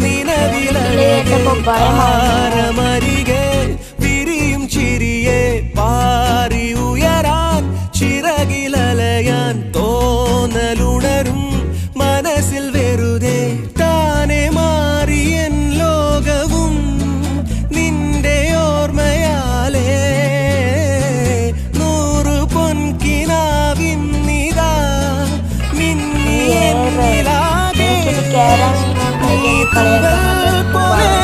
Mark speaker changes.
Speaker 1: നിലവിലഴകെ വിരിയും ചിരിയെ പാറി ഉയരാൻ ചിറകിലലയാൻ തോന്നലുണരും മനസ്സിൽ വെറുതെ താനെ മാറിയൻ ലോകവും നിന്റെ ഓർമ്മയാലേ 100 പൊൻകിനാവിന്നിതാ മിന്നിയെന്നിലാകെ നീ തുവൽ പോലെ